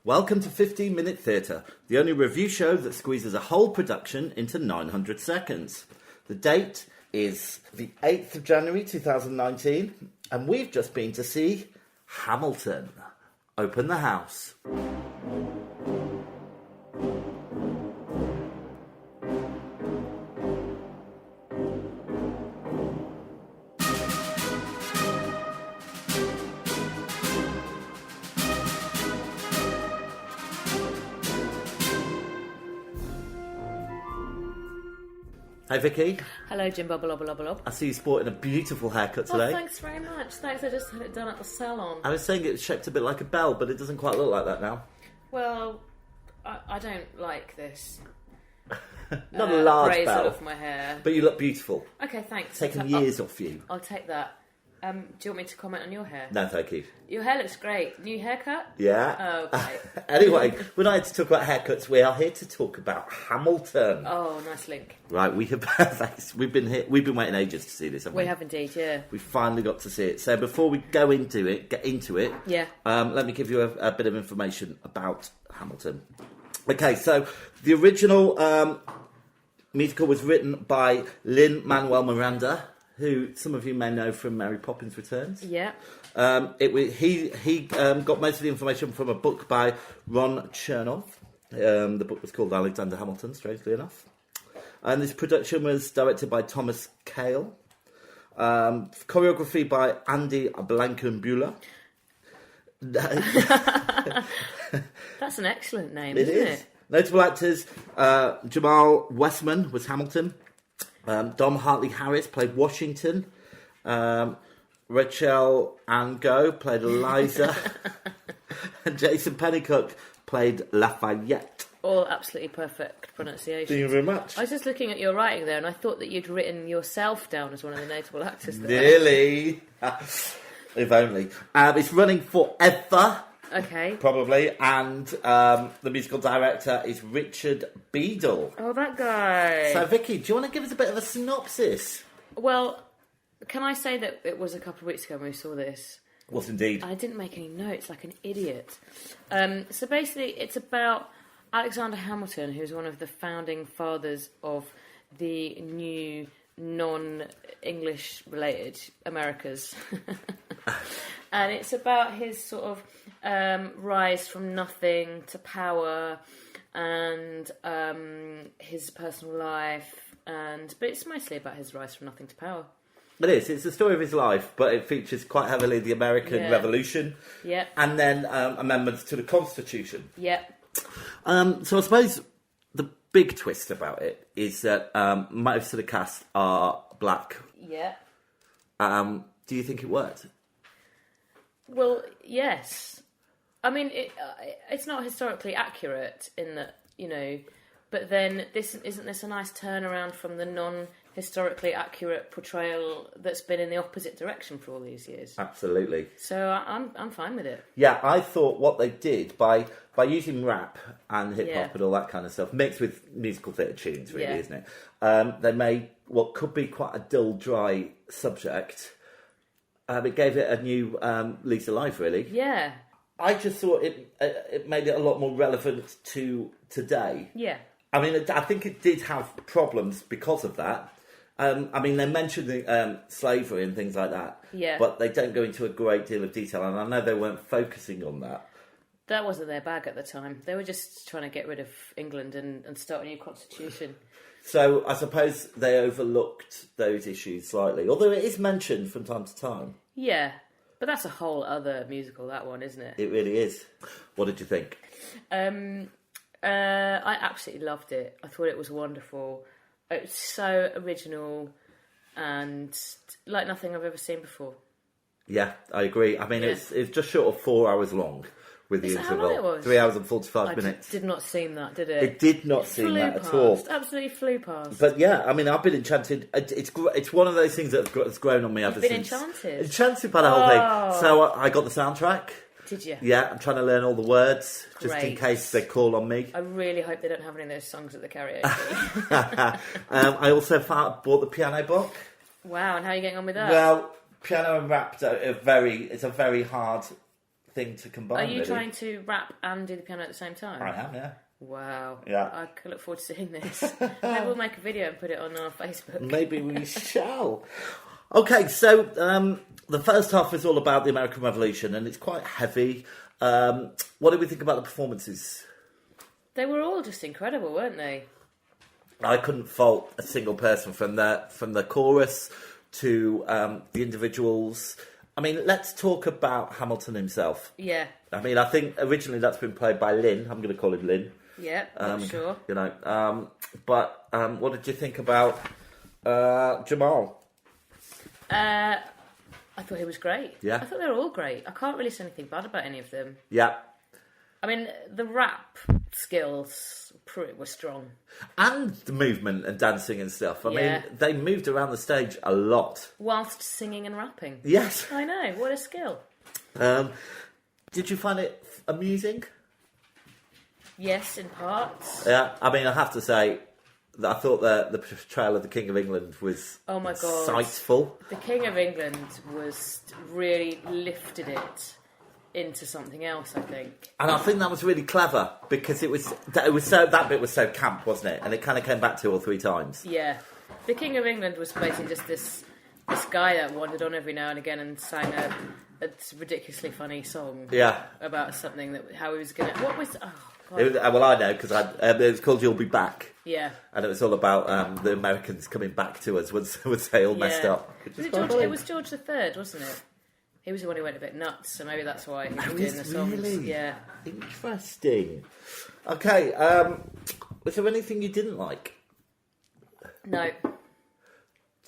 Welcome to 15 Minute Theatre, the only review show that squeezes a whole production into 900 seconds. The date is the 8th of January 2019, and we've just been to see Hamilton. Open the house. Hi Vicky. Hello Jim Bubble Obble Obble Ob. I see you sporting a beautiful haircut today. Oh, thanks very much. Thanks, I just had it done at the salon. I was saying it's shaped a bit like a bell, but it doesn't quite look like that now. Well, I don't like this. Not a large razor bell. off my hair. But you look beautiful. Okay, thanks. It's taken years off you. I'll take that. Do you want me to comment on your hair? No, thank you. Your hair looks great. New haircut? Yeah. Oh, okay. Anyway, we're not here to talk about haircuts. We are here to talk about Hamilton. Oh, nice link. Right, we've been here. We've been waiting ages to see this, haven't we? We have indeed, yeah. We finally got to see it. So before we get into it, Yeah. let me give you a bit of information about Hamilton. Okay, so the original musical was written by Lin-Manuel Miranda, who some of you may know from Mary Poppins Returns. Yeah. He got most of the information from a book by Ron Chernoff. The book was called Alexander Hamilton, strangely enough. And this production was directed by Thomas Kail. Choreography by Andy Blankenbuehler. That's an excellent name, It isn't is. it? Notable actors, Jamal Westman was Hamilton. Dom Hartley Harris played Washington. Rachel Ango played Eliza. And Jason Pennycook played Lafayette. All absolutely perfect pronunciation. Thank you very much. I was just looking at your writing there, and I thought that you'd written yourself down as one of the notable actors there. Really? If only. It's running forever, Okay. probably, and the musical director is Richard Beadle. Oh, that guy. So, Vicky, do you want to give us a bit of a synopsis? Well, can I say that it was a couple of weeks ago when we saw this? What indeed? I didn't make any notes, like an idiot. So basically, it's about Alexander Hamilton, who's one of the founding fathers of the new non-English related Americas. And it's about his sort of rise from nothing to power and his personal life. But it's mostly about his rise from nothing to power. It is. It's the story of his life, but it features quite heavily the American Revolution. Yeah. And then amendments to the Constitution. Yeah. So I suppose the big twist about it is that most of the cast are black. Yeah. Do you think it worked? Well, yes. I mean, it's not historically accurate in that, but then isn't this a nice turnaround from the non-historically accurate portrayal that's been in the opposite direction for all these years? Absolutely. So I'm fine with it. Yeah, I thought what they did by using rap and hip hop Yeah. and all that kind of stuff, mixed with musical theatre tunes, really, Yeah. isn't it? They made what could be quite a dull, dry subject. It gave it a new lease of life, really. Yeah. I just thought it made it a lot more relevant to today. Yeah. I mean, I think it did have problems because of that. I mean, they mentioned slavery and things like that. Yeah. But they don't go into a great deal of detail, and I know they weren't focusing on that. That wasn't their bag at the time. They were just trying to get rid of England and start a new constitution. So I suppose they overlooked those issues slightly, although it is mentioned from time to time. Yeah. But that's a whole other musical, that one, isn't it? It really is. What did you think? I absolutely loved it. I thought it was wonderful. It was so original and like nothing I've ever seen before. Yeah, I agree. I mean, it's just short of 4 hours long with the Is that how interval. long it was? 3 hours and 45 I minutes. did not seem that, did it? It did not seem Flew that past. at all. Absolutely flew past. But yeah, I mean, I've been enchanted. It's one of those things that's grown on me ever been since. enchanted? Enchanted by the whole Oh. thing. So I got the soundtrack. Did you? Yeah, I'm trying to learn all the words just in Great. case they call on me. I really hope they don't have any of those songs at the karaoke. I also bought the piano book. Wow, and how are you getting on with that? Well, piano and rap it's a very hard thing to combine. Are you really. trying to rap and do the piano at the same time? I am, yeah. Wow. Yeah. I could look forward to seeing this. Maybe we'll make a video and put it on our Facebook. Maybe we shall. Okay, so the first half is all about the American Revolution, and it's quite heavy. What do we think about the performances? They were all just incredible, weren't they? I couldn't fault a single person from the chorus to the individuals. I mean, let's talk about Hamilton himself. Yeah. I mean, I think originally that's been played by Lynn. I'm going to call him Lynn. Yeah, not sure. You know, but what did you think about Jamal? I thought he was great. Yeah. I thought they were all great. I can't really say anything bad about any of them. Yeah. I mean, the rap skills were strong. And the movement and dancing and stuff. I Yeah. mean, they moved around the stage a lot. Whilst singing and rapping. Yes. I know, what a skill. Did you find it amusing? Yes, in parts. Yeah. I mean, I have to say that I thought the portrayal of the King of England was Oh my God. insightful. The King of England really lifted it into something else, I think. And I think that was really clever because that bit was so camp, wasn't it? And it kind of came back 2 or 3 times. Yeah. The King of England was basically just this guy that wandered on every now and again and sang a ridiculously funny song. Yeah. About something how he was going to... What was... Oh, God. Well, I know because it was called "You'll Be Back." Yeah. And it was all about the Americans coming back to us once they all messed up. It was George III, wasn't it? He was the one who went a bit nuts, so maybe that's why he was doing the songs. Really? Yeah. Interesting. Okay, was there anything you didn't like? No. You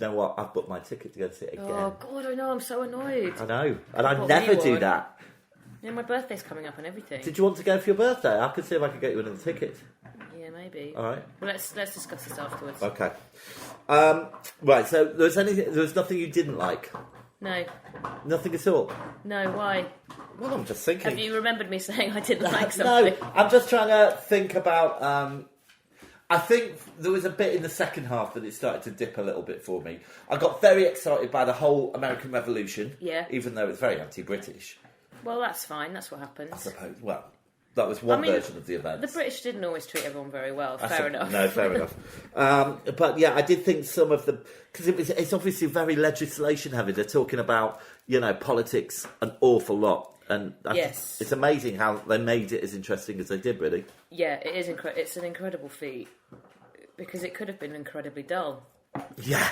know what? I've booked my ticket to go see it again. Oh, God, I know, I'm so annoyed. I know. And I Bought never me do one. that. Yeah, my birthday's coming up and everything. Did you want to go for your birthday? I could see if I could get you another ticket. Yeah, maybe. All right. Well, let's discuss this afterwards. Okay. Right, so there was nothing you didn't like? No. Nothing at all? No, why? Well, I'm just thinking. Have you remembered me saying I didn't like something? No, I'm just trying to think about... I think there was a bit in the second half that it started to dip a little bit for me. I got very excited by the whole American Revolution. Yeah. Even though it's very anti-British. Well, that's fine. That's what I happens. suppose. Well, that was one version of the event. The British didn't always treat everyone very well. Fair enough. No, fair enough. But yeah, I did think some of the... Because it's obviously very legislation heavy. They're talking about, politics an awful lot. And Yes. it's amazing how they made it as interesting as they did, really. Yeah, it is. It's an incredible feat because it could have been incredibly dull. Yeah.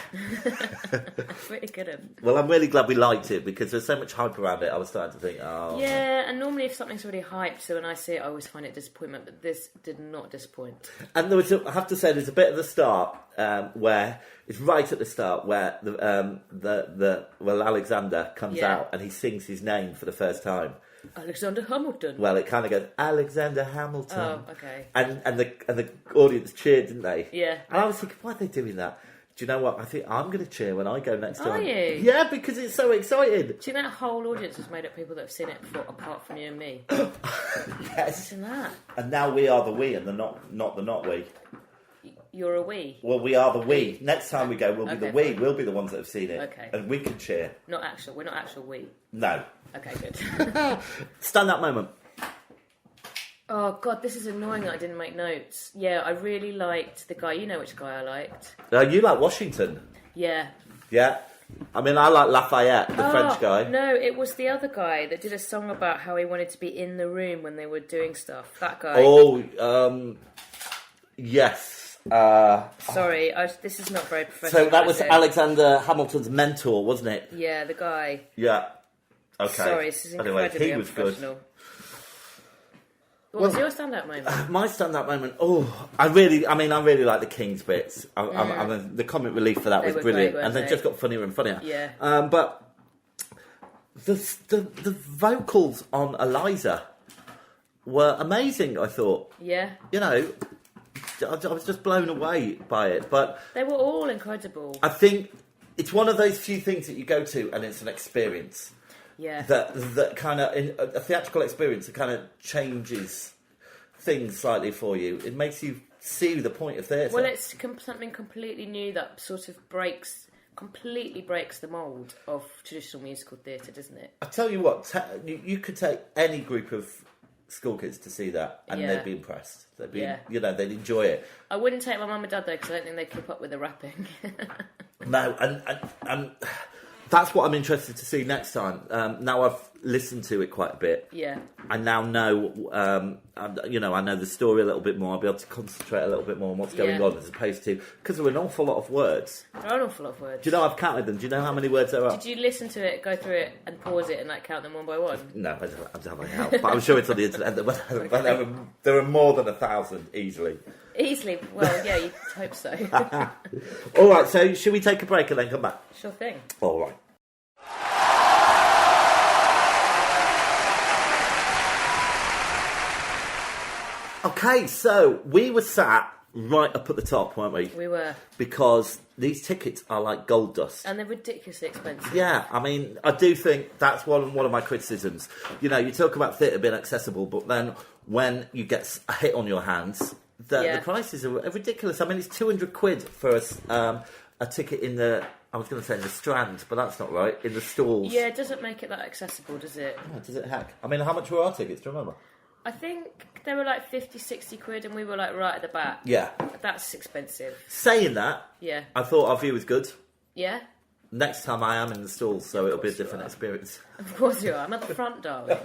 Really could have. Well, I'm really glad we liked it because there's so much hype around it. I was starting to think, Yeah, and normally if something's really hyped, so when I see it, I always find it disappointment. But this did not disappoint. And there was, I have to say, there's a bit at the start where it's right at the start where Alexander comes Yeah. out and he sings his name for the first time. Alexander Hamilton. Well, it kind of goes Alexander Hamilton. Oh, okay. And the audience cheered, didn't they? Yeah. And I was thinking, why are they doing that? Do you know what? I think I'm going to cheer when I go next time. Are you? Yeah, because it's so exciting. Do you know that whole audience was made up of people that have seen it before, apart from you and me? Yes. Imagine that. And now we are the we and the not the not we. You're a we. Well, we are the we. Next time we go, we'll be Okay, the we. fine. We'll be the ones that have seen it. Okay. And we can cheer. We're not actual we. No. Okay, good. Stand up moment. Oh, God, this is annoying that I didn't make notes. Yeah, I really liked the guy. You know which guy I liked. You like Washington? Yeah. Yeah. I mean, I like Lafayette, the French guy. No, it was the other guy that did a song about how he wanted to be in the room when they were doing stuff. That guy. Oh, yes. Sorry, this is not very professional. So that was is it? Alexander Hamilton's mentor, wasn't it? Yeah, the guy. Yeah. Okay. Sorry, this is incredibly anyway, he was good. unprofessional. What was your stand-up moment? My stand-up moment. Oh, I really like the King's bits. The comic relief for that They was were brilliant, great, and weren't they they? just got funnier and funnier. Yeah. But the vocals on Eliza were amazing. I thought. Yeah. I was just blown away by it. But They were all incredible. I think it's one of those few things that you go to, and it's an experience. Yeah. That kind of a theatrical experience that kind of changes things slightly for you. It makes you see the point of theatre. Well, it's something completely new that sort of breaks completely breaks the mould of traditional musical theatre, doesn't it? I tell you what, you could take any group of school kids to see that, and they'd be impressed. They'd be, they'd enjoy it. I wouldn't take my mum and dad though, because I don't think they'd keep up with the rapping. No, and that's what I'm interested to see next time. Now I've listened to it quite a bit. Yeah. I now know, I know the story a little bit more. I'll be able to concentrate a little bit more on what's going on, as opposed to, because there are an awful lot of words. There are an awful lot of words. Do you know I've counted them? Do you know how many words there are? Did you listen to it, go through it, and pause it, and count them one by one? No, I don't have any help. But I'm sure it's on the internet. There are more than 1,000 easily. Easily? Well, yeah, you'd hope so. All right, so should we take a break and then come back? Sure thing. All right. Okay, so we were sat right up at the top, weren't we? We were. Because these tickets are like gold dust. And they're ridiculously expensive. Yeah, I mean, I do think that's one of my criticisms. You know, you talk about theatre being accessible, but then when you get a hit on your hands, the prices are ridiculous. I mean, it's 200 quid for a ticket in the... I was going to say in the Strand, but that's not right. In the stalls. Yeah, it doesn't make it that accessible, does it? Oh, does it heck? I mean, how much were our tickets? Do you remember? I think they were like 50, 60 quid, and we were like right at the back. Yeah. That's expensive. Saying that, I thought our view was good. Yeah? Next time I am in the stalls, so it'll be a different experience. Of course you are. I'm at the front, darling.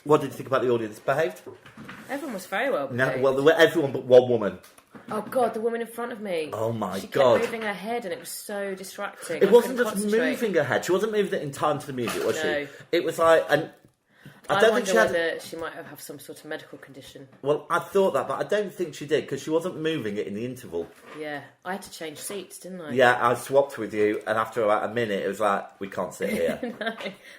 What did you think about the audience? Behaved? Everyone was very well behaved. No, well, there were everyone but one woman. Oh, God, the woman in front of me. Oh, my she God. She kept moving her head, and it was so distracting. It wasn't just moving her head. She wasn't moving it in time to the music, was she? It was like... I wonder whether she might have some sort of medical condition. Well, I thought that, but I don't think she did, because she wasn't moving it in the interval. Yeah, I had to change seats, didn't I? Yeah, I swapped with you, and after about a minute, it was like, we can't sit here. No,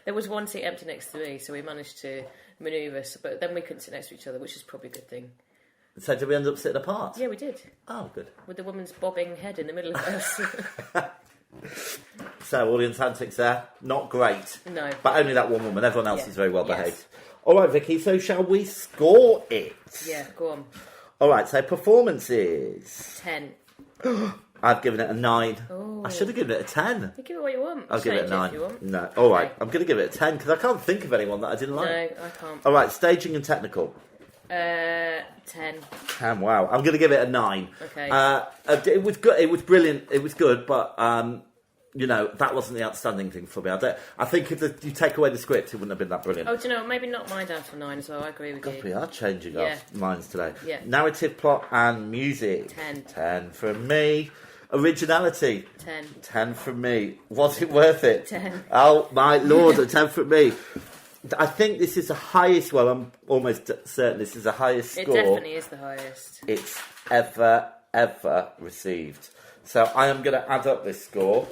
there was one seat empty next to me, so we managed to manoeuvre, but then we couldn't sit next to each other, which is probably a good thing. So did we end up sitting apart? Yeah, we did. Oh, good. With the woman's bobbing head in the middle of us. So, audience antics there, not great. No. But only that one woman, everyone else is very well behaved. All right, Vicky, so shall we score it? Yeah, go on. All right, so performances. 10. I've given it a 9. Oh. I should have given it a 10. You give it what you want. I'll give it a 9. If you want. No, all right, I'm going to give it a 10 because I can't think of anyone that I didn't like. No, I can't. All right, staging and technical. 10. 10, wow. I'm going to give it a 9. Okay. It was good. It was brilliant. It was good, but... that wasn't the outstanding thing for me. I think if you take away the script, it wouldn't have been that brilliant. Oh, do you know, maybe not mine down to 9 as well. I agree with you. We are changing our minds today. Yeah. Narrative, plot, and music. 10. 10 from me. Originality. 10. 10 from me. Was it worth it? 10. Oh, my Lord, a 10 from me. I think this is the highest, well, I'm almost certain this is the highest score. It definitely is the highest. It's ever received. So I am going to add up this score.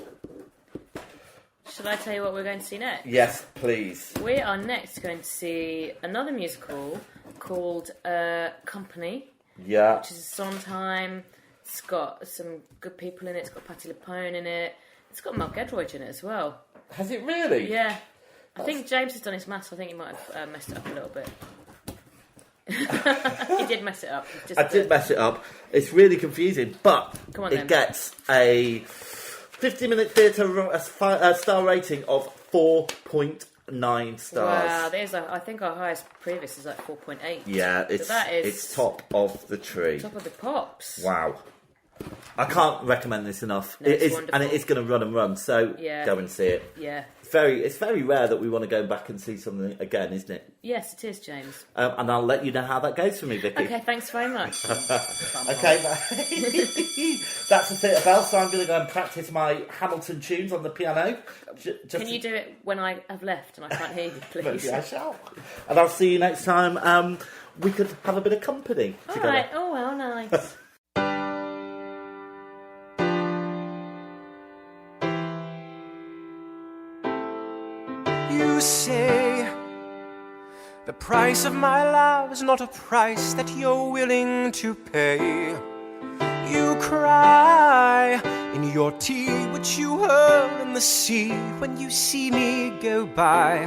Shall I tell you what we're going to see next? Yes, please. We are next going to see another musical called Company. Yeah. Which is a Sondheim. It's got some good people in it. It's got Patti LuPone in it. It's got Mark Edroyd in it as well. Has it really? Yeah. I think James has done his maths. I think he might have messed it up a little bit. He did mess it up. I did mess it up. It's really confusing, but it gets a 50-minute theatre star rating of 4.9 stars. Wow, I think our highest previous is like 4.8. Yeah, it's top of the tree. Top of the pops. Wow. I can't recommend this enough. No, it's wonderful. And it is going to run, so go and see it. Yeah. It's very rare that we want to go back and see something again, isn't it? Yes, it is, James. And I'll let you know how that goes for me, Vicky. Okay, thanks very much. Okay, that's a theatre bell, so I'm going to go and practice my Hamilton tunes on the piano. Can you do it when I have left and I can't hear you, please? Maybe I shall. And I'll see you next time. We could have a bit of company together. All right. Oh, well, nice. You say the price of my love is not a price that you're willing to pay. You cry in your tea, which you hurl in the sea when you see me go by.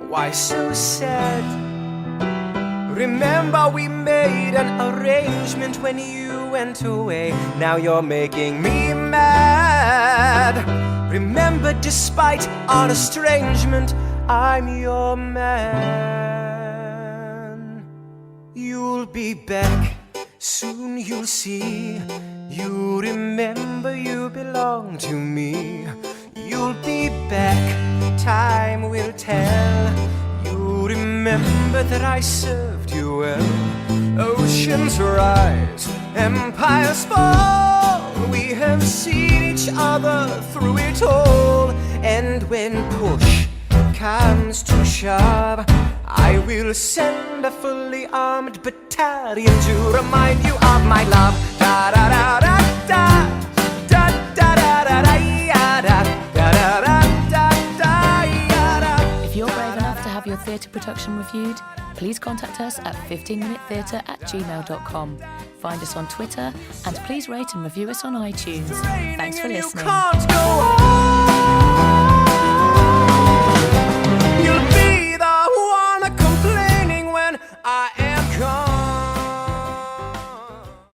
Why so sad? Remember we made an arrangement when you went away. Now you're making me mad. Remember, despite our estrangement, I'm your man. You'll be back, soon you'll see. You remember you belong to me. You'll be back, time will tell. You remember that I served you well. Oceans rise, empires fall. We have seen each other through it all. And when push comes to shove, I will send a fully armed battalion to remind you of my love. Da da da da da da da da da da da da da da da. If you're brave enough to have your theatre production reviewed, please contact us at 15minutetheatre@gmail.com. Find us on Twitter, and please rate and review us on iTunes. Thanks for listening. You can't go on. You'll be the one complaining when I am gone.